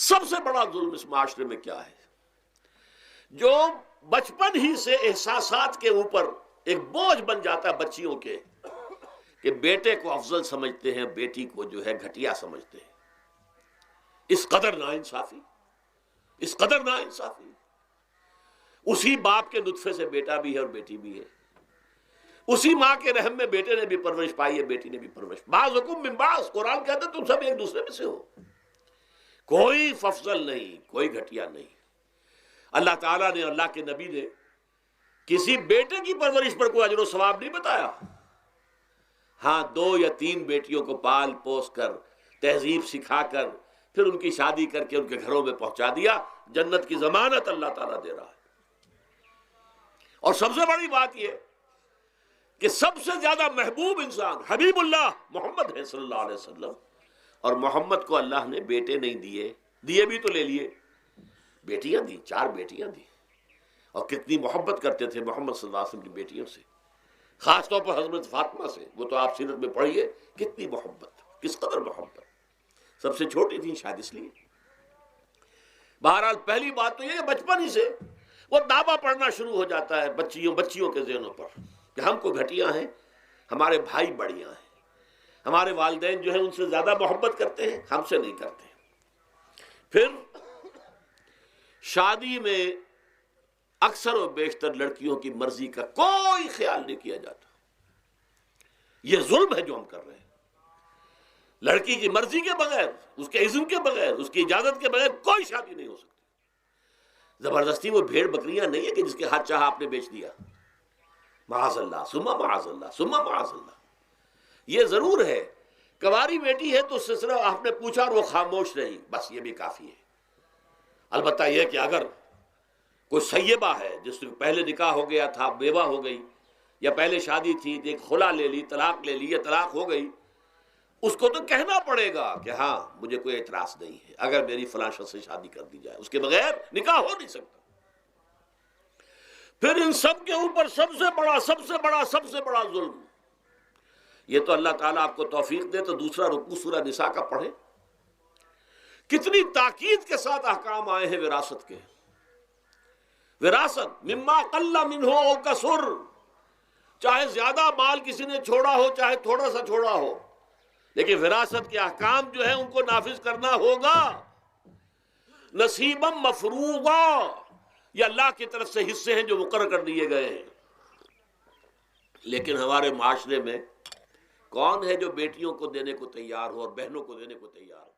سب سے بڑا ظلم اس معاشرے میں کیا ہے؟ جو بچپن ہی سے احساسات کے اوپر ایک بوجھ بن جاتا ہے بچیوں کے، کہ بیٹے کو افضل سمجھتے ہیں، بیٹی کو جو ہے گھٹیا سمجھتے ہیں۔ اس قدر ناانصافی، اس قدر ناانصافی۔ اسی باپ کے نطفے سے بیٹا بھی ہے اور بیٹی بھی ہے، اسی ماں کے رحم میں بیٹے نے بھی پرورش پائی ہے، بیٹی نے بھی پرورش۔ بعضکم من بعض، قرآن کہتا ہے تم سب ایک دوسرے میں سے ہو، کوئی فضل نہیں، کوئی گھٹیا نہیں۔ اللہ تعالیٰ نے، اللہ کے نبی نے کسی بیٹے کی پرورش پر کوئی اجر و ثواب نہیں بتایا۔ ہاں 2 یا 3 بیٹیوں کو پال پوس کر، تہذیب سکھا کر، پھر ان کی شادی کر کے ان کے گھروں میں پہنچا دیا، جنت کی ضمانت اللہ تعالیٰ دے رہا ہے۔ اور سب سے بڑی بات یہ کہ سب سے زیادہ محبوب انسان حبیب اللہ محمد ہے صلی اللہ علیہ وسلم، اور محمد کو اللہ نے بیٹے نہیں دیے بھی تو لے لیے، بیٹیاں دی، 4 بیٹیاں دی، اور کتنی محبت کرتے تھے محمد صلی اللہ علیہ وسلم کی بیٹیوں سے، خاص طور پر حضرت فاطمہ سے، وہ تو آپ سیرت میں پڑھیے کتنی محبت، کس قدر محبت، سب سے چھوٹی تھی شاید اس لیے۔ بہرحال پہلی بات تو یہ کہ بچپن ہی سے وہ دعویٰ پڑھنا شروع ہو جاتا ہے بچیوں کے ذہنوں پر کہ ہم کو گھٹیا ہیں، ہمارے بھائی بڑیاں ہیں، ہمارے والدین جو ہیں ان سے زیادہ محبت کرتے ہیں، ہم سے نہیں کرتے۔ پھر شادی میں اکثر و بیشتر لڑکیوں کی مرضی کا کوئی خیال نہیں کیا جاتا۔ یہ ظلم ہے جو ہم کر رہے ہیں۔ لڑکی کی مرضی کے بغیر، اس کے اذن کے بغیر، اس کی اجازت کے بغیر کوئی شادی نہیں ہو سکتی۔ زبردستی وہ بھیڑ بکریاں نہیں ہے کہ جس کے ہاتھ چاہا آپ نے بیچ دیا، معاذ اللہ ثم معاذ اللہ ثم معاذ اللہ۔ یہ ضرور ہے کنواری بیٹی ہے تو اس سے صرف آپ نے پوچھا اور وہ خاموش رہی، بس یہ بھی کافی ہے۔ البتہ یہ کہ اگر کوئی سیبہ ہے جس سے پہلے نکاح ہو گیا تھا، بیوہ ہو گئی، یا پہلے شادی تھی ایک خلا لے لی، طلاق لے لی یا طلاق ہو گئی، اس کو تو کہنا پڑے گا کہ ہاں مجھے کوئی اعتراض نہیں ہے اگر میری فلاں شخص سے شادی کر دی جائے، اس کے بغیر نکاح ہو نہیں سکتا۔ پھر ان سب کے اوپر سب سے بڑا ظلم، یہ تو اللہ تعالیٰ آپ کو توفیق دے تو دوسرا رکوع سورہ نساء کا پڑھیں، کتنی تاکید کے ساتھ احکام آئے ہیں وراثت کے۔ وراثت مما قل منہ او کثر، چاہے زیادہ مال کسی نے چھوڑا ہو چاہے تھوڑا سا چھوڑا ہو، لیکن وراثت کے احکام جو ہیں ان کو نافذ کرنا ہوگا۔ نصیبا مفروضا، یہ اللہ کی طرف سے حصے ہیں جو مقرر کر دیے گئے ہیں۔ لیکن ہمارے معاشرے میں کون ہے جو بیٹیوں کو دینے کو تیار ہو اور بہنوں کو دینے کو تیار ہو؟